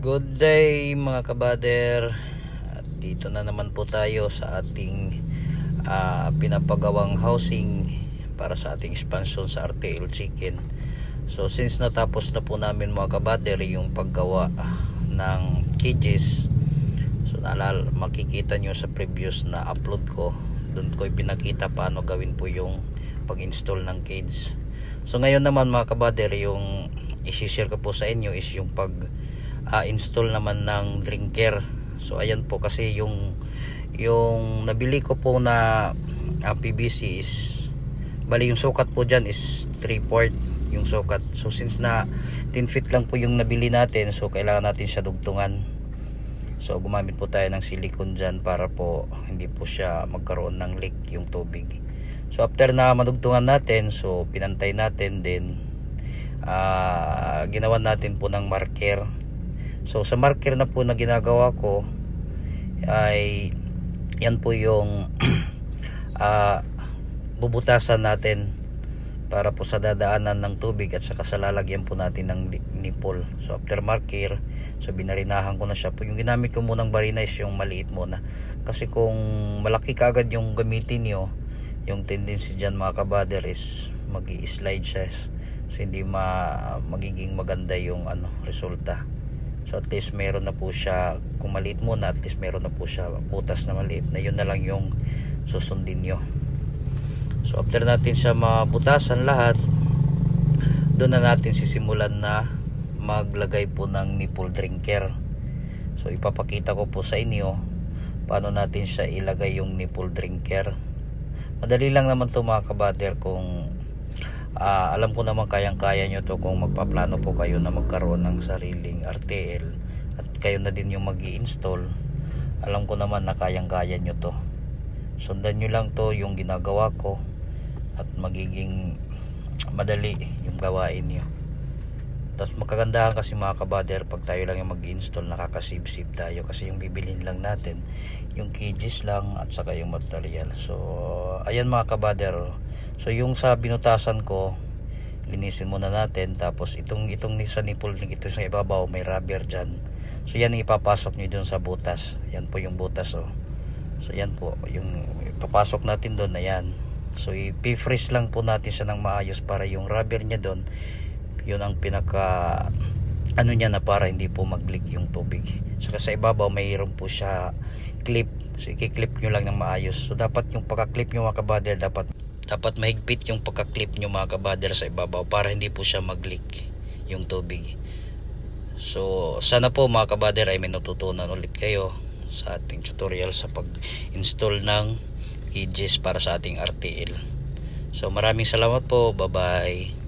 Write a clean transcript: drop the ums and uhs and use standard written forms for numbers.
Good day mga kabader. At dito na naman po tayo sa ating pinapagawang housing para sa ating expansion sa RTL Chicken. So since natapos na po namin mga kabader yung paggawa ng cages, so makikita nyo sa previous na upload ko, doon ko ipinakita paano gawin po yung pag-install ng cage. So ngayon naman mga kabader, yung isi-share ko po sa inyo is yung install naman ng drinker. So ayan po, kasi yung nabili ko po na PVC is bali yung sukat po dyan is 3/4 yung sukat. So since na 10 feet lang po yung nabili natin, so kailangan natin siya dugtungan. So gumamit po tayo ng silicone dyan para po hindi po siya magkaroon ng leak yung tubig. So after na madugtungan natin, so pinantay natin din, ginawan natin po ng marker. So sa marker na po na ginagawa ko ay yan po yung bubutasan natin para po sa dadaanan ng tubig at saka sa lalagyan po natin ng nipple. So after marker, so binarinahan ko na siya po. Yung ginamit ko munang barina is yung maliit muna, kasi kung malaki kaagad yung gamitin nyo, yung tendency dyan mga kabader is mag-i-slide siya, so hindi magiging maganda yung resulta. So at least meron na po siya, kung maliit muna, at least meron na po siya butas na maliit na, yun na lang yung susundin nyo. So after natin siya mabutasan lahat, doon na natin sisimulan na maglagay po ng nipple drinker. So ipapakita ko po sa inyo paano natin siya ilagay yung nipple drinker. Madali lang naman to mga kabader, kung alam ko naman kayang-kaya nyo to kung magpaplano po kayo na magkaroon ng sariling RTL at kayo na din yung mag-i-install. Alam ko naman na kayang-kaya nyo to. Sundan nyo lang to yung ginagawa ko at magiging madali yung gawain nyo. Tapos magkagandahan kasi mga kabader, pag tayo lang yung mag-install, nakakasib-sib tayo, kasi yung bibilhin lang natin yung cages lang at saka yung material. So ayan mga kabader, so yung sa binutasan ko, linisin muna natin. Tapos itong sa nipple, ito sa ibabaw may rubber dyan, so yan ipapasok nyo dun sa butas. Yan po yung butas. So yan po yung ipapasok natin doon na yan. So i-freeze lang po natin siya ng maayos para yung rubber niya doon, yun ang pinaka niya na para hindi po mag-leak yung tubig. So sa ibabaw mayroon po siya clip, so i-clip nyo lang ng maayos. So dapat yung pagka-clip nyo mga kabader, dapat mahigpit yung pagka-clip nyo mga kabader sa ibabaw para hindi po siya mag-leak yung tubig. So sana po mga kabader ay may natutunan ulit kayo sa ating tutorial sa pag-install ng cages para sa ating RTL. So maraming salamat po, bye bye.